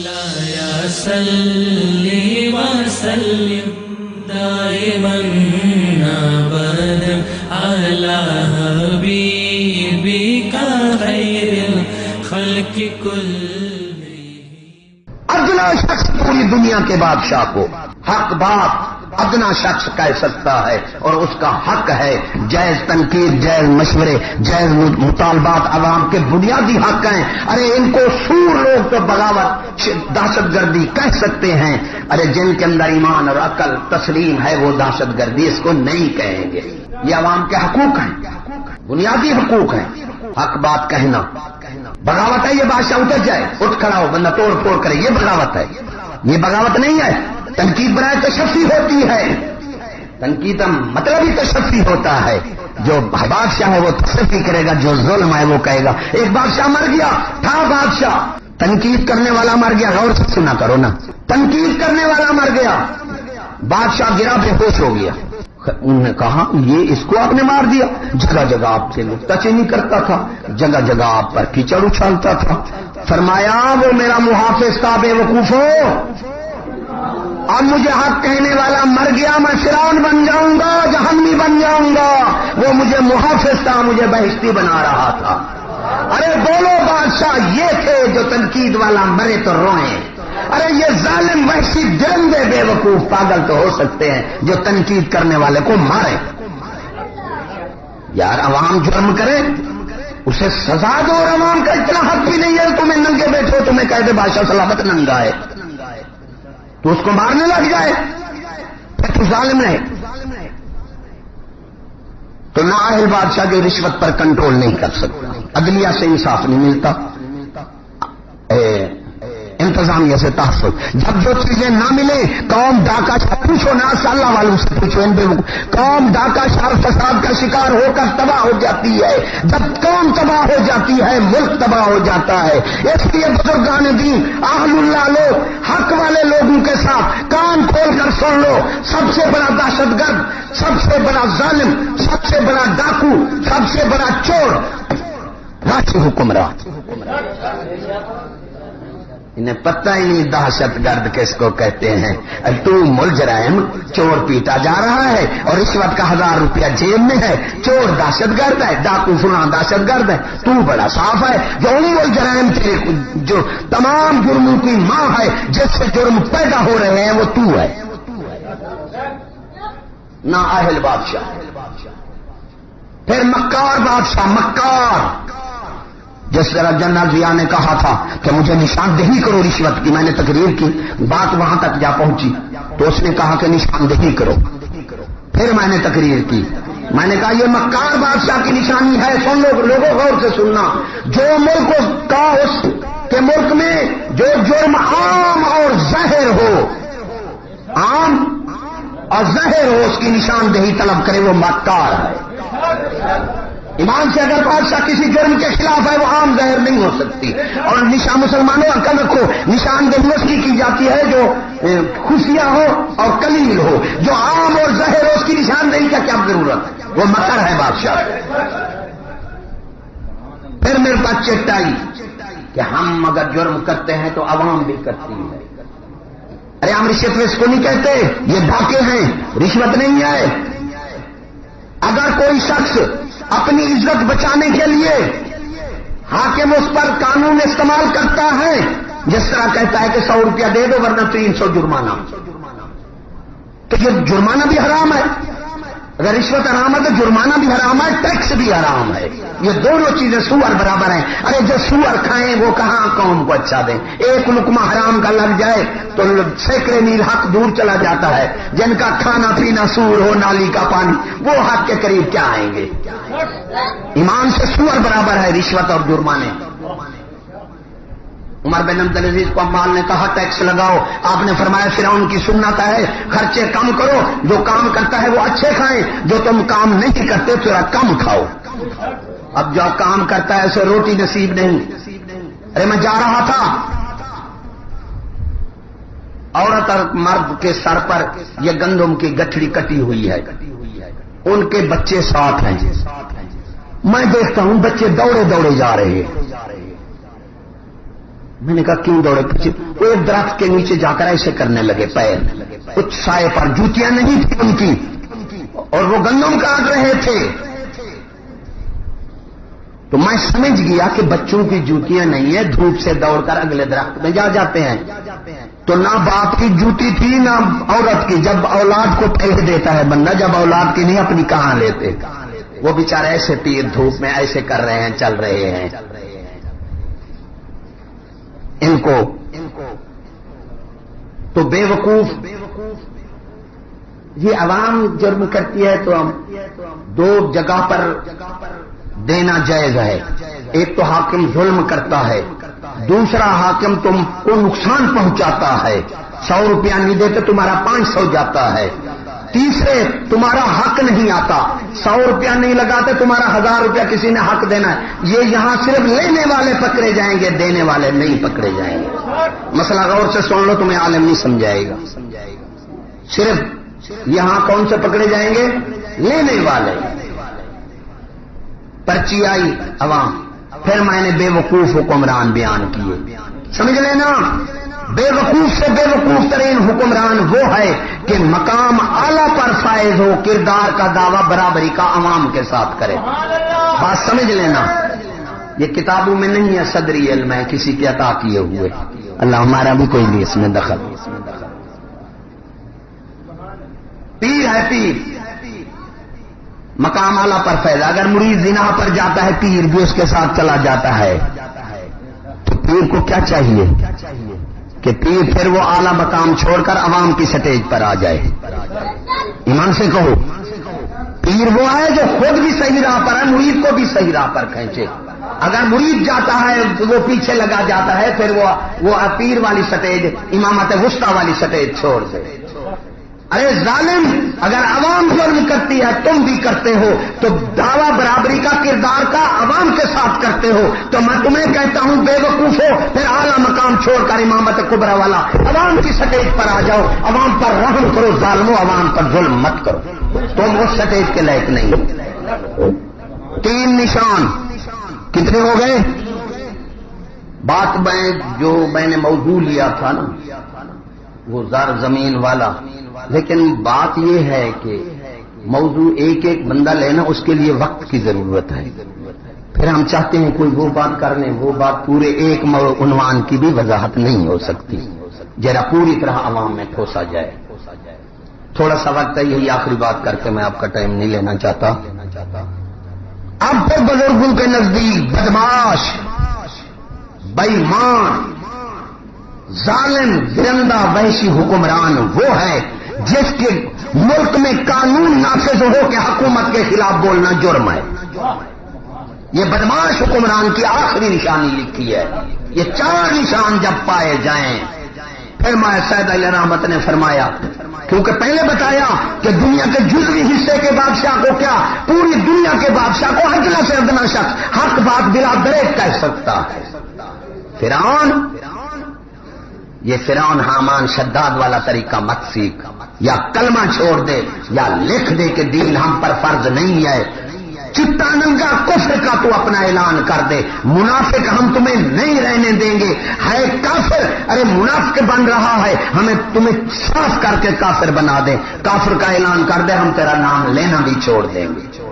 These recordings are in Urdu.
مولاي صل وسلم دائما ابدا على حبيبك خير الخلق كلهم. ادنا شخص پوری دنیا کے بادشاہ کو حق بات ادنا شخص کہہ سکتا ہے، اور اس کا حق ہے جائز تنقید، جائز مشورے، جائز مطالبات عوام کے بنیادی حق ہیں. ارے ان کو سور لوگ تو بغاوت دہشت گردی کہہ سکتے ہیں، ارے جن کے اندر ایمان اور عقل تسلیم ہے وہ دہشت گردی اس کو نہیں کہیں گے. یہ عوام کے حقوق ہیں، بنیادی حقوق ہیں. حق بات کہنا بغاوت ہے. یہ بادشاہ اتر جائے، اٹھ کھڑا ہو، بندہ توڑ پھوڑ کرے، یہ بغاوت ہے. یہ بغاوت نہیں ہے. تنقید برائے تشفی ہوتی ہے. تنقید کا مطلب ہی تشفی ہوتا ہے. جو بادشاہ ہے وہ تشفی کرے گا، جو ظلم ہے وہ کہے گا. ایک بادشاہ مر گیا تھا، بادشاہ تنقید کرنے والا مر گیا. غور سے سنا کرو نا، تنقید کرنے والا مر گیا، بادشاہ گرا بے ہوش ہو گیا. انہوں نے کہا یہ اس کو آپ نے مار دیا. جگہ جگہ آپ سے نکتہ چینی کرتا تھا، جگہ جگہ آپ پر کیچڑ اچھالتا تھا. فرمایا وہ میرا محافظ تھا، بے وقوفو، اب مجھے حق کہنے والا مر گیا، میں فرعون بن جاؤں گا، جہنمی بن جاؤں گا. وہ مجھے محافظ تھا، مجھے بہشتی بنا رہا تھا. ارے بولو بادشاہ یہ تھے جو تنقید والا مرے تو روئیں. ارے یہ ظالم وحشی درندے بے وقوف پاگل تو ہو سکتے ہیں جو تنقید کرنے والے کو مارے. یار عوام جرم کرے اسے سزا دو، اور عوام کا اتنا حق بھی نہیں ہے تمہیں ننگے بیٹھو، تمہیں کہہ دے بادشاہ سلامت ننگا ہے تو اس کو مارنے لگ جائے، پھر تو ظالم نہیں. تو نااہل بادشاہ جو رشوت پر کنٹرول نہیں کر سکتا، عدلیہ سے انصاف نہیں ملتا، انتظامیہ سے تحفظ. جب جو چیزیں نہ ملیں قوم ڈاکہ پوچھو نا، اللہ والوں سے پوچھو، ان قوم ڈاکہ شر فساد کا شکار ہو کر تباہ ہو جاتی ہے. جب قوم تباہ ہو جاتی ہے ملک تباہ ہو جاتا ہے. اس لیے بزرگان دین اہل اللہ لوگ حق والے لوگوں کے ساتھ کان کھول کر سن لو. سب سے بڑا دہشت گرد، سب سے بڑا ظالم، سب سے بڑا ڈاکو، سب سے بڑا چور راچی حکمراں. انہیں پتہ ہی نہیں دہشت گرد کس کو کہتے ہیں. تو ملجرم چور پیٹا جا رہا ہے اور رشوت کا 1000 روپیہ جیب میں ہے، چور دہشت گرد ہے، ڈاکو فلاں دہشت گرد ہے. تو بڑا صاف ہے. جو ملجرم تیرے جو تمام جرموں کی ماں ہے، جس سے جرم پیدا ہو رہے ہیں وہ تو ہے. نااہل بادشاہ. پھر مکار بادشاہ، مکار. جس طرح جنرل ضیاء نے کہا تھا کہ مجھے نشاندہی کرو رشوت کی، میں نے تقریر کی، بات وہاں تک جا پہنچی تو اس نے کہا کہ نشاندہی کرو. پھر میں نے تقریر کی، میں نے کہا یہ مکار بادشاہ کی نشانی ہے. سن لوگوں غور سے سننا. جو ملک کا اس کے ملک میں جو جرم عام اور ظاہر ہو، عام اور ظاہر ہو، اس کی نشاندہی طلب کرے، وہ مکار ہے. ایمان سے اگر بادشاہ کسی جرم کے خلاف ہے وہ عام ظاہر نہیں ہو سکتی. اور نشان مسلمانوں عقل رکھو، نشاندہی اس کی جاتی ہے جو خفیہ ہو اور قلیل ہو. جو عام اور ظاہر ہو اس کی نشاندہی کا کیا ضرورت ہے؟ وہ مکر ہے بادشاہ. پھر میرے پاس چٹ آئی کہ ہم اگر جرم کرتے ہیں تو عوام بھی کرتی ہے. ارے ہم رشوت اس کو نہیں کہتے، یہ ڈاکے ہیں، رشوت نہیں ہے. اگر کوئی شخص اپنی عزت بچانے کے لیے حاکم اس پر قانون استعمال کرتا ہے، جس طرح کہتا ہے کہ 100 روپیہ دے دو ورنہ 300 جرمانہ، تو یہ جرمانہ بھی حرام ہے. اگر رشوت حرام ہے تو جرمانہ بھی حرام ہے، ٹیکس بھی حرام ہے. یہ دونوں چیزیں سور برابر ہیں. ارے جو سور کھائیں وہ کہاں قوم کو اچھا دیں. ایک لقمہ حرام کا لگ جائے تو سینکڑے میل حق دور چلا جاتا ہے. جن کا کھانا پینا سور ہو، نالی کا پانی، وہ حق کے قریب کیا آئیں گے. ایمان سے سور برابر ہے رشوت اور جرمانے. عمر بن عبد العزیز کو عمال نے کہا ٹیکس لگاؤ. آپ نے فرمایا فرعون کی سنت ہے خرچے کم کرو، جو کام کرتا ہے وہ اچھے کھائیں، جو تم کام نہیں کرتے تھوڑا کم کھاؤ. اب جو کام کرتا ہے اسے روٹی نصیب نہیں. ارے میں جا رہا تھا، عورت اور مرد کے سر پر یہ گندم کی گٹھڑی کٹی ہوئی ہے، ان کے بچے ساتھ ہیں. میں دیکھتا ہوں بچے دوڑے دوڑے جا رہے ہیں. میں نے کہا کیوں دوڑے پیچھے؟ وہ ایک درخت کے نیچے جا کر ایسے کرنے لگے پیر، کچھ سائے پر، جوتیاں نہیں تھی ان کی، اور وہ گندم کاٹ رہے تھے۔ تو میں سمجھ گیا کہ بچوں کی جوتیاں نہیں ہیں، دھوپ سے دوڑ کر اگلے درخت میں جا جاتے ہیں۔ تو نہ باپ کی جوتی تھی نہ عورت کی، جب اولاد کو پہلے دیتا ہے بندہ، جب اولاد کی نہیں اپنی کہاں لیتے۔ وہ بیچارے ایسے پیر دھوپ میں ایسے کر رہے ہیں، چل رہے ہیں۔ ان کو تو بے وقوف، یہ عوام جرم کرتی ہے تو ہم دو جگہ پر دینا جائز ہے۔ ایک تو حاکم ظلم کرتا ہے، دوسرا حاکم تم کو نقصان پہنچاتا ہے، 100 روپیہ نہیں دیتے تمہارا 500 جاتا ہے، تیسرے تمہارا حق نہیں آتا، 100 روپیہ نہیں لگاتے تمہارا 1000 روپیہ کسی نے حق دینا ہے۔ یہ یہاں صرف لینے والے پکڑے جائیں گے، دینے والے نہیں پکڑے جائیں گے۔ مسئلہ غور سے سن لو، تمہیں عالم نہیں سمجھائے گا۔ صرف یہاں کون سے پکڑے جائیں گے؟ لینے والے۔ پرچی آئی عوام، پھر میں نے بے وقوف حکمران بیان کیے، سمجھ لینا۔ بے وقوف سے بے وقوف ترین حکمران وہ ہے کہ مقام اعلیٰ پر فائز ہو، کردار کا دعویٰ برابری کا عوام کے ساتھ کرے۔ بات سمجھ لینا، یہ کتابوں میں نہیں ہے، صدری علم ہے کسی کے عطا کیے ہوئے۔ اللہ ہمارا بھی کوئی نہیں اس میں دخل۔ پیر ہے پیر، مقام اعلیٰ پر فیض۔ اگر مرید زنا پر جاتا ہے، پیر بھی اس کے ساتھ چلا جاتا ہے، تو پیر کو کیا چاہیے کہ پیر پھر وہ اعلیٰ مقام چھوڑ کر عوام کی سٹیج پر آ جائے۔ ایمان سے کہو، پیر وہ ہے جو خود بھی صحیح راہ پر ہے، مرید کو بھی صحیح راہ پر کھینچے۔ اگر مرید جاتا ہے تو وہ پیچھے لگا جاتا ہے، پھر وہ پیر والی سٹیج، امامت وسطیٰ والی سٹیج چھوڑ دے۔ ارے ظالم، اگر عوام ظلم کرتی ہے، تم بھی کرتے ہو، تو دعویٰ برابری کا کردار کا عوام کے ساتھ کرتے ہو، تو میں تمہیں کہتا ہوں بے وقوف ہو، پھر اعلیٰ مقام چھوڑ کر امامت کبریٰ والا عوام کی سٹیج پر آ جاؤ، عوام پر رحم کرو، ظالمو عوام پر ظلم مت کرو، تم اس سٹیج کے لائق نہیں ہو۔ 3 نشان کتنے ہو گئے؟ بات میں نے موضوع لیا تھا نا، وہ زر زمین والا، لیکن بات یہ ہے کہ موضوع ایک ایک بندہ لینا، اس کے لیے وقت کی ضرورت ہے۔ پھر ہم چاہتے ہیں کوئی وہ بات کر لیں، وہ بات پورے ایک عنوان کی بھی وضاحت نہیں ہو سکتی، ذرا پوری طرح عوام میں ٹھوسا جائے۔ تھوڑا سا وقت ہے، یہی آخری بات کر کے میں آپ کا ٹائم نہیں لینا چاہتا۔ اب تو بزرگوں کے نزدیک بدماش، بے ایمان، ظالم، درندہ، وحشی حکمران وہ ہے جس کے ملک میں قانون نافذ ہو کہ حکومت کے خلاف بولنا جرم ہے۔ یہ بدماش حکمران کی آخری نشانی لکھی ہے۔ یہ 4 نشان جب پائے جائیں، پھر ماں سید علیہ رحمت نے فرمایا، کیونکہ پہلے بتایا کہ دنیا کے جزوی حصے کے بادشاہ کو کیا، پوری دنیا کے بادشاہ کو ادنا سے ادنا شخص حق بات بلا دریغ کہہ سکتا ہے۔ فرعون، یہ فرعون حامان شداد والا طریقہ مت سیکھ، یا کلمہ چھوڑ دے یا لکھ دے کہ دین ہم پر فرض نہیں ہے، چٹا ننگا کفر کا تو اپنا اعلان کر دے، منافق ہم تمہیں نہیں رہنے دیں گے، ہے کافر، ارے منافق بن رہا ہے، ہمیں تمہیں صاف کر کے کافر بنا دے، کافر کا اعلان کر دے، ہم تیرا نام لینا بھی چھوڑ دیں گے۔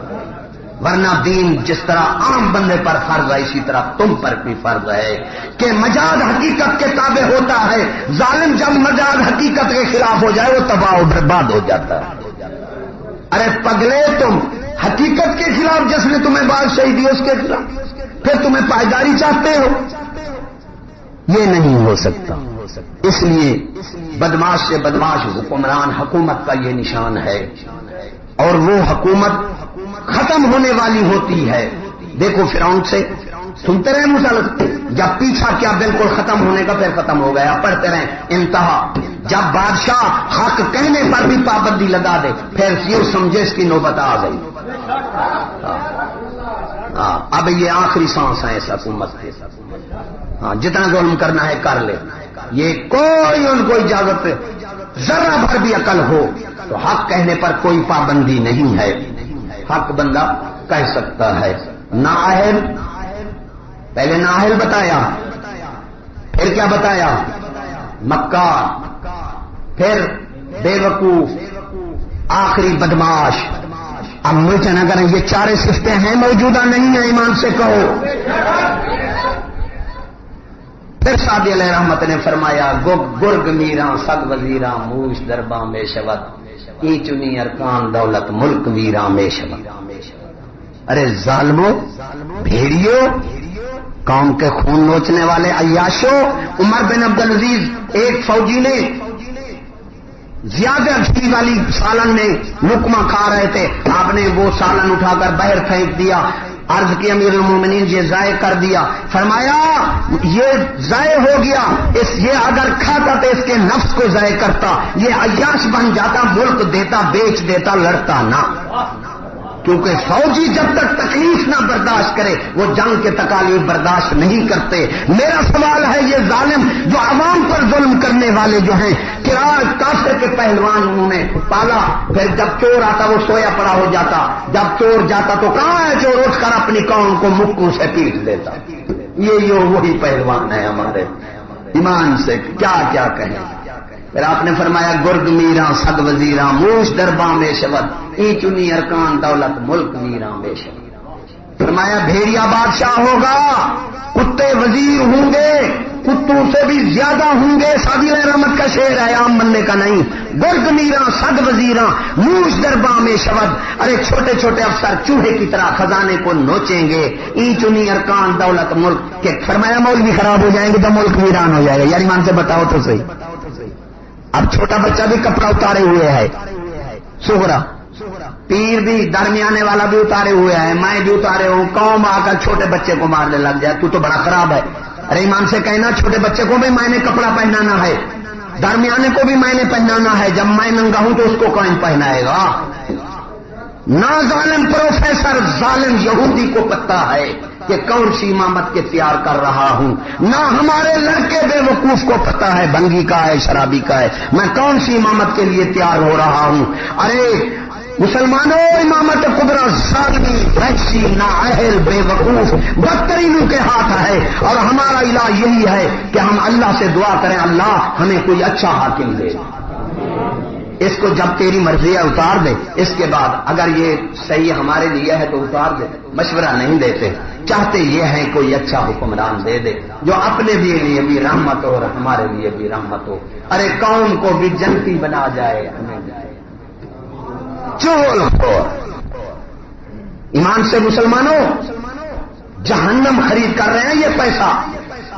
ورنہ دین جس طرح عام بندے پر فرض ہے، اسی طرح تم پر بھی فرض ہے کہ مجاز حقیقت کے تابع ہوتا ہے۔ ظالم جب مجاز حقیقت کے خلاف ہو جائے وہ تباہ و برباد ہو جاتا ہے۔ ارے پگلے، تم حقیقت کے خلاف، جس نے تمہیں بادشاہی دی اس کے خلاف، پھر تمہیں پائیداری چاہتے ہو، یہ نہیں ہو سکتا۔ اس لیے بدماش سے بدماش حکمران، حکومت کا یہ نشان ہے، اور وہ حکومت ختم ہونے والی ہوتی ہے۔ دیکھو فرعون سے سنتے رہے مسلط، جب پیچھا کیا بالکل ختم ہونے کا، پھر ختم ہو گیا، پڑھتے رہے انتہا۔ جب بادشاہ حق کہنے پر بھی پابندی لگا دے، پھر یہ سمجھے اس کی نوبت آ گئی۔ اب یہ آخری سانس ہے اس حکومت کے، جتنا ظلم کرنا ہے کر لے، یہ کوئی ان کو اجازت، ذرا بھر بھی عقل ہو تو حق کہنے پر کوئی پابندی نہیں ہے، حق بندہ کہہ سکتا ہے۔ نااہل، پہلے نااہل بتایا، پھر کیا بتایا؟ مکار، پھر بے وقوف، آخری بدماش۔ اب مجھے نہ کریں، یہ چارے صفتیں ہیں موجودہ نہیں ہیں؟ ایمان سے کہو۔ پھر سعدی علیہ رحمت نے فرمایا گرگ میراں سگ وزیراں موش درباں میں شبت ای چنی ارکان دولت ملک ویراں میں شبت۔ ارے ظالمو، بھیڑیو، قوم کے خون نوچنے والے عیاشو، عمر بن عبدالعزیز ایک فوجی نے زیادہ گھی والی سالن میں لقمہ کھا رہے تھے، آپ نے وہ سالن اٹھا کر باہر پھینک دیا، عرض کی امیر المومنین یہ ضائع کر دیا، فرمایا یہ ضائع ہو گیا، یہ اگر کھاتا تو اس کے نفس کو ضائع کرتا، یہ عیاش بن جاتا، ملک دیتا، بیچ دیتا، لڑتا نہ۔ کیونکہ فوجی جب تک تکلیف نہ برداشت کرے وہ جنگ کے تکالیف برداشت نہیں کرتے۔ میرا سوال ہے، یہ ظالم جو عوام پر ظلم کرنے والے جو ہیں، کافر کے پہلوان انہوں نے پالا، پھر جب چور آتا وہ سویا پڑا ہو جاتا، جب چور جاتا تو کہاں ہے چور، اٹھ کر اپنی قوم کو مکوں سے پیٹ دیتا۔ یہ وہی پہلوان ہے ہمارے، ایمان سے کیا کیا کہیں۔ پھر آپ نے فرمایا گرگ میراں سگ وزیراں موش درباں میں شبت ای چنی ارکان دولت ملک ویراں میں شبت۔ فرمایا بھیڑیا بادشاہ ہوگا، کتے وزیر ہوں گے، کتوں سے بھی زیادہ ہوں گے۔ سعدی علیہ رحمت کا شعر ہے، عام بننے کا نہیں۔ گرگ میراں سگ وزیراں موش درباں میں شبت، ارے چھوٹے چھوٹے افسر چوہے کی طرح خزانے کو نوچیں گے۔ ای چنی ارکان دولت ملک کے، فرمایا مولوی خراب ہو جائیں گے تو ملک ویران ہو جائے گا۔ یار ایمان سے بتاؤ تو صحیح۔ اب چھوٹا بچہ بھی کپڑا اتارے ہوئے ہے، سغرا، پیر بھی درمیانے والا بھی اتارے ہوئے ہے، میں بھی اتارے ہوں، قوم آ کر چھوٹے بچے کو مارنے لگ جائے تو بڑا خراب ہے۔ ارے ایمان سے کہنا، چھوٹے بچے کو بھی میں نے کپڑا پہنانا ہے، درمیانے کو بھی میں نے پہنانا ہے، جب میں ننگا ہوں تو اس کو کون پہنائے گا؟ نہ ظالم پروفیسر ظالم یہودی کو پتہ ہے کہ کون سی امامت کے تیار کر رہا ہوں، نہ ہمارے لڑکے بے وقوف کو پتہ ہے بنگی کا ہے شرابی کا ہے میں کون سی امامت کے لیے تیار ہو رہا ہوں۔ ارے مسلمانوں، امامت قدرت ظالمی وحشی نااہل بے وقوف بدترینوں کے ہاتھ ہے، اور ہمارا الہ یہی ہے کہ ہم اللہ سے دعا کریں، اللہ ہمیں کوئی اچھا حاکم دے، اس کو جب تیری مرضی ہے اتار دے، اس کے بعد اگر یہ صحیح ہمارے لیے ہے تو اتار دے، مشورہ نہیں دیتے، چاہتے یہ ہے کوئی اچھا حکمران دے دے جو اپنے لیے بھی رحمت ہو اور ہمارے لیے بھی رحمت ہو، ارے قوم کو بھی جنتی بنا جائے، ہمیں چول خور۔ ایمان سے مسلمانوں، جہنم خرید کر رہے ہیں یہ پیسہ،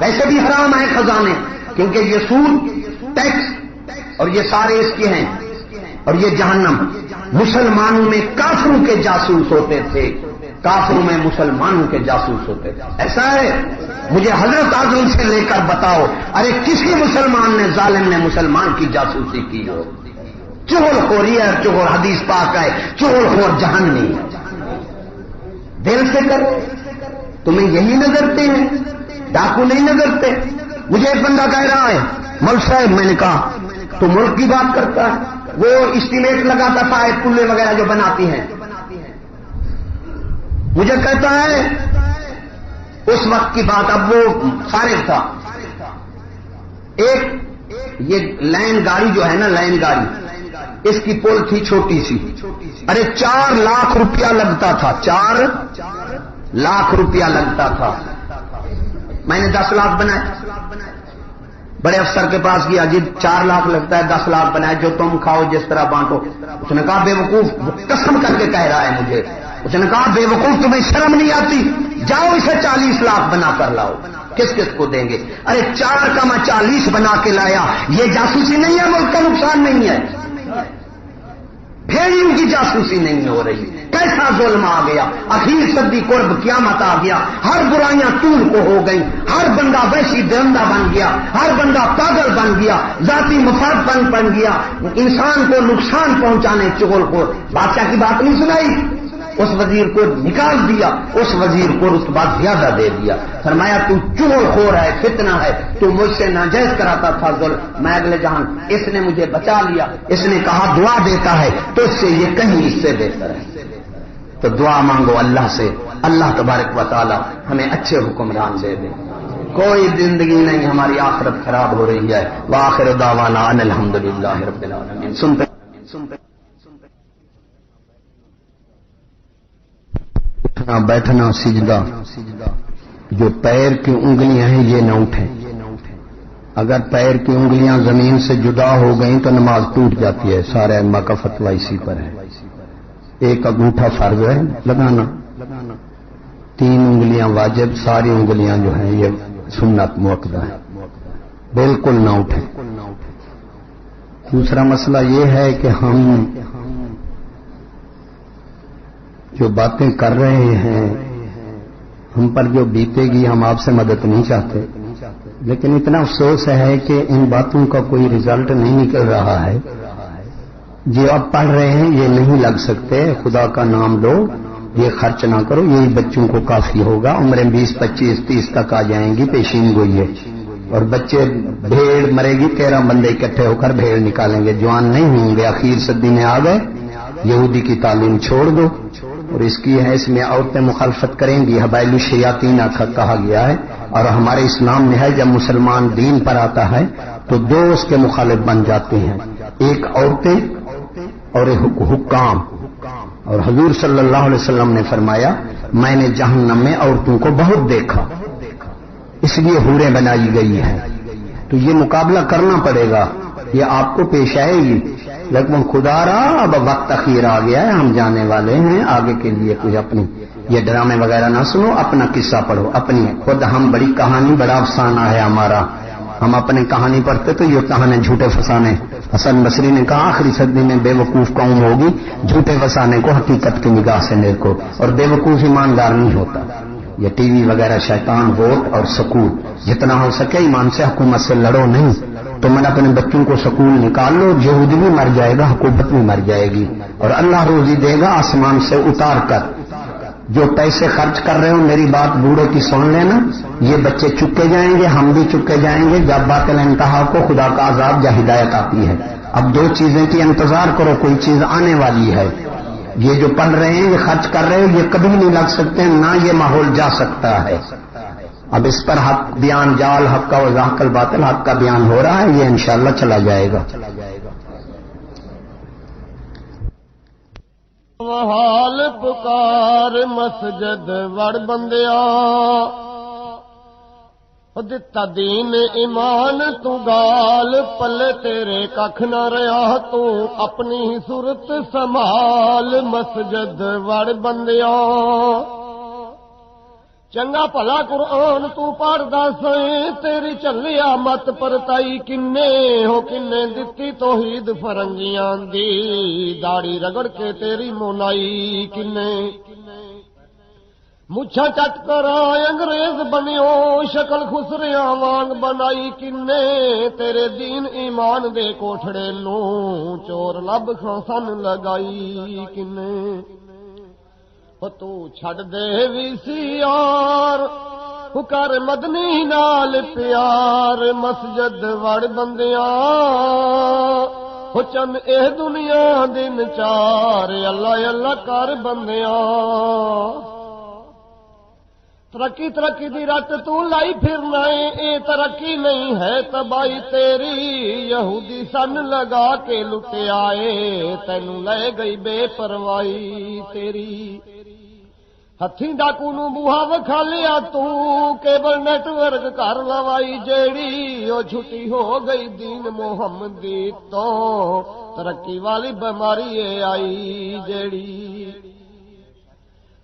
ویسے بھی حرام ہے خزانے، کیونکہ یہ سود، ٹیکس اور یہ سارے اس کے ہیں، اور یہ جہنم مسلمانوں میں کافروں کے جاسوس ہوتے تھے، کافروں میں مسلمانوں کے جاسوس ہوتے تھے۔ ایسا ہے، مجھے حضرت اعظم سے لے کر بتاؤ، ارے کسی مسلمان نے ظالم نے مسلمان کی جاسوسی کی ہو؟ چغل خوری ہے، چغل حدیث پاک ہے، چغل خور جہنمی ہے۔ دل سے کرو، تمہیں یہی نظرتے ہیں، ڈاکو نہیں نظرتے۔ مجھے ایک بندہ کہہ رہا ہے، ملک صاحب، میں نے کہا تو ملک کی بات کرتا ہے، وہ اسٹیمیٹ لگاتا تھا پلے وغیرہ جو بناتی ہیں، مجھے کہتا ہے اس وقت کی بات، اب وہ فارغ تھا، ایک یہ لائن گاڑی جو ہے نا، لائن گاڑی، اس کی پول تھی چھوٹی سی، ارے 4 لاکھ روپیہ لگتا تھا، 4 لاکھ روپیہ لگتا تھا، میں نے 10 لاکھ بنائے، بڑے افسر کے پاس گیا، جی 4 لاکھ لگتا ہے، 10 لاکھ بنائے، جو تم کھاؤ جس طرح بانٹو۔ اس نے کہا بے وقوف، قسم کر کے کہہ رہا ہے مجھے، اس نے کہا بے وقوف تمہیں شرم نہیں آتی، جاؤ اسے 40 لاکھ بنا کر لاؤ، کس کس کو دیں گے؟ ارے 4 کا میں 40 بنا کے لایا، یہ جاسوسی نہیں ہے، ملک کا نقصان نہیں ہے، بھیڑیوں کی جاسوسی نہیں ہو رہی، کیسا ظلم آ گیا، اخیر صدی قرب قیامت آ گیا، ہر برائیاں طول کو ہو گئی، ہر بندہ وحشی درندہ بن گیا، ہر بندہ پاگل بن گیا، ذاتی مفاد بن گیا، انسان کو نقصان پہنچانے چغل کو۔ بادشاہ کی بات نہیں سنائی، اس وزیر کو نکال دیا، اس وزیر کو رتبہ زیادہ دے دیا، فرمایا تو چغل خور ہے، فتنہ ہے، تو مجھ سے ناجائز کراتا تھا ظلم، میں اگلے جہان، اس نے مجھے بچا لیا، اس نے کہا دعا دیتا ہے تو اس سے یہ کہیں اس سے بہتر ہے، تو دعا مانگو اللہ سے، اللہ تبارک و تعالی ہمیں اچھے حکمران دے دے۔ کوئی زندگی نہیں، ہماری آخرت خراب ہو رہی ہے۔ وآخر دعوانا ان الحمدللہ رب العالمین۔ سنتے اٹھنا بیٹھنا سجدہ، جو پیر کی انگلیاں ہیں یہ نہ اٹھیں۔ اگر پیر کی انگلیاں زمین سے جدا ہو گئیں تو نماز ٹوٹ جاتی ہے۔ سارے ائمہ کا فتویٰ اسی پر ہے۔ ایک انگوٹھا فرض ہے لگانا، 3 انگلیاں واجب، ساری انگلیاں جو ہیں یہ سنت مؤکدہ ہے، بالکل نہ اٹھیں۔ دوسرا مسئلہ یہ ہے کہ ہم جو باتیں کر رہے ہیں، ہم پر جو بیتے گی، ہم آپ سے مدد نہیں چاہتے، لیکن اتنا افسوس ہے کہ ان باتوں کا کوئی رزلٹ نہیں نکل رہا ہے۔ جو آپ پڑھ رہے ہیں یہ نہیں لگ سکتے، خدا کا نام لو، یہ خرچ نہ کرو، یہی بچوں کو کافی ہوگا۔ عمریں 20 25 30 تک آ جائیں گی، پیشین گوئی ہے، اور بچے بھیڑ مرے گی، 13 بندے اکٹھے ہو کر بھیڑ نکالیں گے، جوان نہیں ہوں گے، اخیر صدی میں آ گئے۔ یہودی کی تعلیم چھوڑ دو، اور اس کی ہے، اس میں عورتیں مخالفت کریں گی، حبائل الشیاطین کہا گیا ہے، اور ہمارے اسلام میں ہے جب مسلمان دین پر آتا ہے تو 2 اس کے مخالف بن جاتے ہیں، ایک عورتیں اور حکام۔ اور حضور صلی اللہ علیہ وسلم نے فرمایا میں نے جہنم میں عورتوں کو بہت دیکھا، اس لیے حوریں بنائی گئی ہیں۔ تو یہ مقابلہ کرنا پڑے گا، یہ آپ کو پیش آئے گی، لیکن خدا را اب وقت اخیر آ گیا ہے، ہم جانے والے ہیں، آگے کے لیے کچھ اپنی یہ ڈرامے وغیرہ نہ سنو، اپنا قصہ پڑھو اپنی خود۔ ہم بڑی کہانی، بڑا افسانہ ہے ہمارا، ہم اپنی کہانی پڑھتے تو یہ کہانے جھوٹے فسانے۔ حسن بصری نے کہا آخری صدی میں بے وقوف قوم ہوگی جھوٹے فسانے کو حقیقت کی نگاہ سے دیکھو، اور بے وقوف ایماندار نہیں ہوتا۔ یہ ٹی وی وغیرہ شیطان، ووٹ اور سکول، جتنا ہو سکے ایمان سے حکومت سے لڑو نہیں۔ تو میں اپنے بچوں کو سکول نکال لو، یہودی بھی مر جائے گا، حکومت بھی مر جائے گی، اور اللہ روزی دے گا آسمان سے اتار کر۔ جو پیسے خرچ کر رہے ہو میری بات بوڑھے کی سن لینا، یہ بچے چکے جائیں گے، ہم بھی چکے جائیں گے، جب باطل انتہا کو خدا کا عذاب یا ہدایت آتی ہے۔ اب 2 چیزیں کی انتظار کرو، کوئی چیز آنے والی ہے۔ یہ جو پڑھ رہے ہیں، یہ خرچ کر رہے ہیں، یہ کبھی نہیں لگ سکتے، نہ یہ ماحول جا سکتا ہے۔ اب اس پر حق بیان جال، حق کا وضاحت الباطل، حق کا بیان ہو رہا ہے، یہ انشاءاللہ چلا جائے گا۔ حال پکار مسجد وڑ بندیا، دتا دین ایمان تو گال، پلے تیرے ککھ نہ رہا، تو اپنی صورت سنبھال مسجد وڑ بندیا۔ چنگا بھلا قرآن تو پڑھدا سیں، تیری چلیا مت پرتائی کنے ہو، کنے دتی توحید فرنگیاں دی، داڑھی رگڑ کے تیری مونائی کنے۔ مچھا چٹ کر انگریز بنیو، شکل خسریاں وانگ بنائی کنے، تیرے دین ایمان دے کوٹھڑے نو چور لب کھان لگائی کنے۔ تو چھڑ دے وی سی یار، کر مدنی نال پیار مسجد وڑ بندیاں، ہو چند اے دنیا دن 4 اللہ اللہ کر بندیاں۔ ترقی ترقی دی رٹ تو لائی پھرنا ہے، اے ترقی نہیں ہے تباہی تیری، یہودی سن لگا کے لٹے آئے، تینوں لے گئی بے پرواہی تیری۔ ہتھی ڈاکو نو بوہا وکھا لیا تو، کیبل نیٹ ورک کر لوائی جیڑی، او چھٹی ہو گئی دین محمدی تو، ترقی والی بیماری آئی جیڑی۔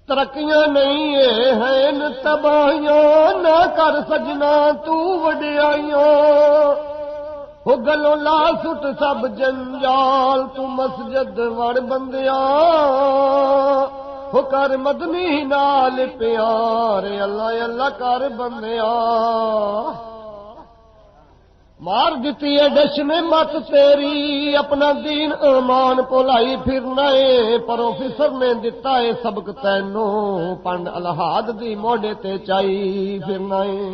ترقیاں نہیں ہیں تباہیاں، نہ کر سجنا تو وڈیائیاں، ہو گلوں لا سٹ سب جنجال، تو مسجد وڑ بندیاں، ہو کر مدنی نال پیار اللہ اللہ کر بندیاں۔ مار دیتی ہے ڈش نے مت تیری، اپنا دین ایمان پولائی پھرنا ہے، پروفیسر نے دتا ہے سبق تینوں، پنڈ الہاد دی موڈے تے چائی پھرنا ہے۔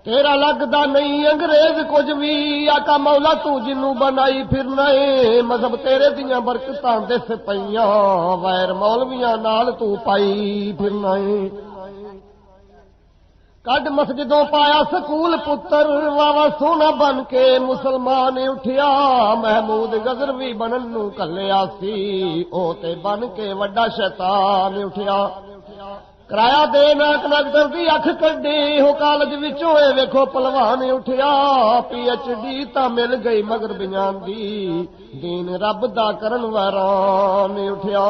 تیرا لگدا نہیں انگریز کچھ بھی، آقا مولا تو جنوں بنائی پھرنا ہے، مذہب تیرے دیاں برکتاں دس پئیاں، غیر مولویاں نال تو پائی پھرنا ہے۔ کڈ مسجدوں پایا سکول پتر واوا سونا بن کے مسلمان اٹھیا محمود غزنوی بنن نو کلیا سی او تے بن کے وڈا شیطان اٹھیا کرایا دے ناک نقدر دی اکھ کڈی ہو کالج وچوں اے ویکھو پلوان اٹھیا پی ایچ ڈی تا مل گئی مگر بیان دی دین رب دا کرن ویران اٹھیا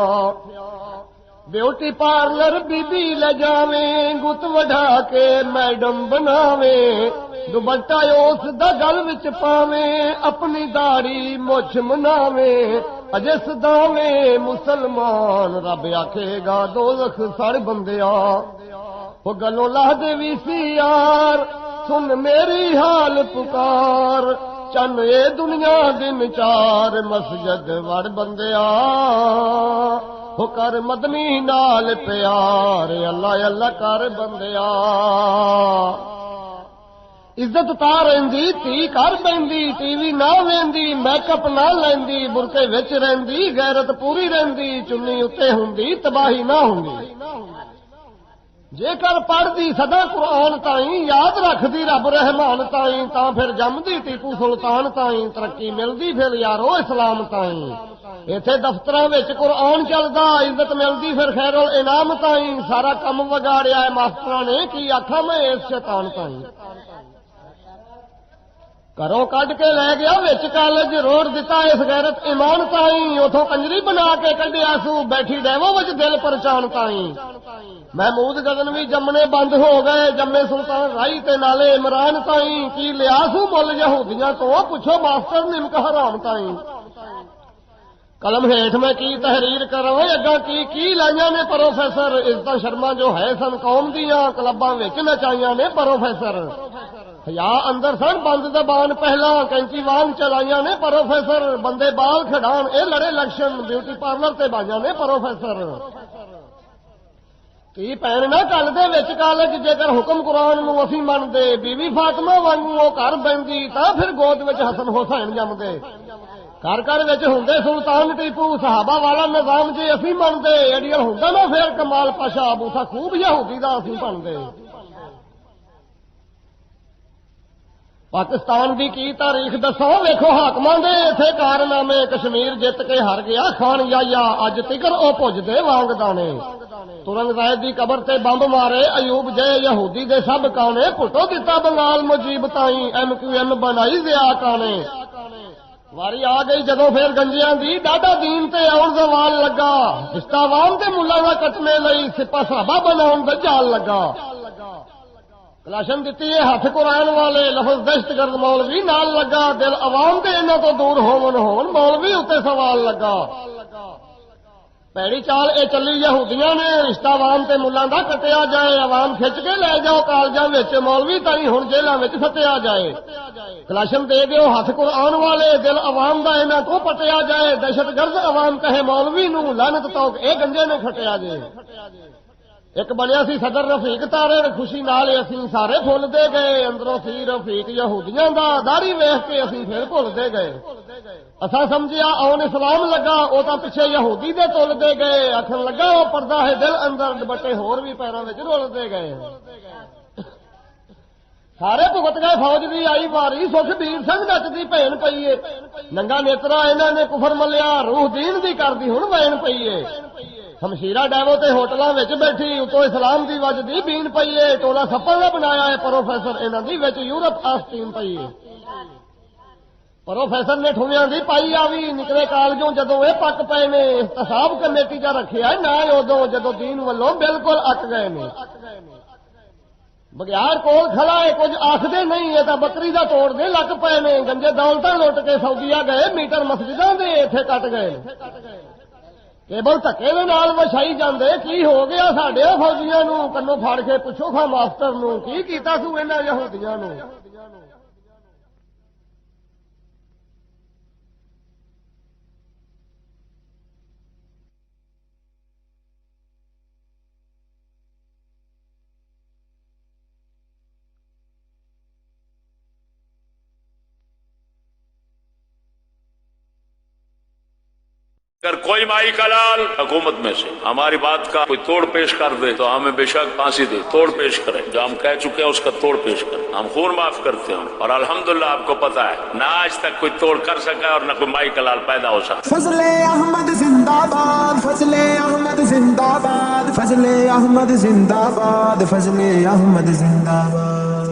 بیوٹی پارلر بی بی لے جاویں گت وڈا کے میڈم بناویں دوپٹہ اس دا گل وچ پاویں اپنی داڑھی مچھ مناویں اجے سداویں مسلمان رب آکھے گا دوزخ سڑ بندیا وہ گلوں لا دے وی سی یار سن میری حال پکار چن اے دنیا دن چار مسجد وڑ بندیا ہو کر مدنی نال پیار اللہ اللہ کر بندیا عزت تا رہندی تی کر پیندی ٹی وی نہ ویندی میک اپ نہ لیندی برقے وچ رہندی غیرت پوری رہندی چنی اتے ہوندی تباہی نہ ہوندی جے کر پڑھدی سدا قرآن تائیں یاد رکھدی رب رحمان تائیں تاں پھر جمدی ٹیپو سلطان تائیں ترقی ملدی پھر یارو اسلام تائیں ایتھے دفتراں وچ قرآن چلدا عزت ملدی پھر خیر الانعام تائیں سارا کم وگاڑیا ہے ماسٹراں نے کی آکھاں میں اس شیطان تائیں گھروں کڈ کے لے گیا وچ کالج روڑ دتا اس غیرت ایمان تائیں اتوں کنجری بنا کے کڈیا سو بیٹھی ڈیوو وچ دل پرچان تائیں محمود غزنوی جمنے بند ہو گئے جمے سلطان رائی تے نالے عمران تائیں کی لیا سو مل یہودیاں تو پوچھو ماسٹر نمک حرام تائیں قلم ہیٹھ میں کی تحریر کرو اگاں کی لائیاں نے پروفیسر عزت شرما جو ہے سن قوم دیاں کلباں وچ نچائیاں نے پروفیسر یا اندر سن بند زبان پہلا کینچی وان چلائیاں نے پروفیسر بندے بال کھڑان اے لڑے الیکشن بیوٹی پارلر تے بائیاں نے پروفیسر کی پین نہ کل دے وچ کالج جے کر حکم قرآن نو اسی من دے بیوی فاطمہ وانگو او گھر بہندی تاں پھر گود وچ حسن حسین جم دے گھر گھر وچ ہوندے سلطان ٹیپو صحابہ والا نظام جے اسی من دے ایڈیل ہوندا نا پھر کمال پاشا بوسا خوب یہودی دا اسی بن دے پاکستان دی کی تاریخ دسو ویکھو حاکماں دے ایتھے کارنامے کشمیر جت کے ہر گیا خان یا اج تکر او پج دے وانگ دانے ترنگ زاہد دی قبر تے بمب مارے ایوب جے یہودی دے سب کانے پھٹو دتا بنگال مجیب تائیں ایم کیو ایم بنائی زیا کانے واری آ گئی جدوں پھر گنجیاں دی ڈاڈا دین تے اور زوال لگا رشتہ عوام تے ملا نہ کٹنے لئی سپا صحابہ بناون دا جال لگا کلاشن دیتی ہے ہاتھ قرآن والے لفظ دہشت گرد مولوی نال لگا دل عوام تے انہاں تو دور ہون مولوی اتے سوال لگا پیڑی چال اے چلی یہودیاں نے رشتہ عوام تے ملاں دا کٹیا جائے عوام کھچ کے لے جاؤ کالجاں وچ مولوی تائیں ہن جیلاں وچ سٹیا جائے کلاشن دے دیو ہاتھ قرآن والے دل عوام دا انہاں کو پٹیا جائے دہشت گرد عوام کہے مولوی نو لعنت توک اے گنجے نے کھٹیا جائے ایک بنیا سی صدر رفیق تارے خوشی نال اسی سارے پھول دے گئے اندروں سی رفیق یہودیاں دا داڑھی ویکھ کے اسی پھر بھول دے گئے اساں سمجھیا اون اسلام لگا او تاں پیچھے یہودی دے تول دے گئے آکھن لگا او پردہ ہے دل اندر دبٹے ہور بھی پیراں وچ رول دے گئے سارے بھگت گئے فوج دی آئی باری سکھ بیر سنگھ نچدی بھین پئی ہے ننگا نیترا انہاں نے کفر ملیا روح دین دی کردی ہن وین پئی ہے شمشیرہ ڈیوو تے ہوٹلاں وچ بیٹھی اتوں اسلام دی وجدی بین پئی ہے ٹولا سپاں دا بنایا ہے پروفیسر انہاں دی وچ یورپ آستین پئی ہے پروفیسر نے ٹھویاں دی پائی آوی نکلے کالجوں جدوں اے پک پئے نے احتساب کمیٹی جا رکھیا نہ اودوں جدوں دین والوں بالکل اک گئے نے بگیار کول کھڑا ہے کچھ آکھدے نہیں ہے تاں بکری دا توڑ دے لگ پئے نے گنجے دولتاں لٹ کے سعودیہ گئے میٹر مسجداں دے ایتھے کٹ گئے کیبل دھکے دے نال وچھائی جاندے کی ہو گیا ساڈے فوجیاں نو کنوں پھاڑ کے پوچھو کھا ماسٹر نو کی کیتا سو انہاں یہودیاں نو اگر کوئی مائی کا لال حکومت میں سے ہماری بات کا کوئی توڑ پیش کر دے تو ہمیں بے شک پھانسی دے، توڑ پیش کرے، جو ہم کہہ چکے ہیں اس کا توڑ پیش کرے، ہم خون معاف کرتے ہیں، اور الحمدللہ آپ کو پتا ہے نہ آج تک کوئی توڑ کر سکا ہے اور نہ کوئی مائی کا لال پیدا ہو سکا۔ فضل احمد زندہ باد، فضل احمد زندہ باد، فضل احمد زندہ باد، فضل احمد زندہ باد۔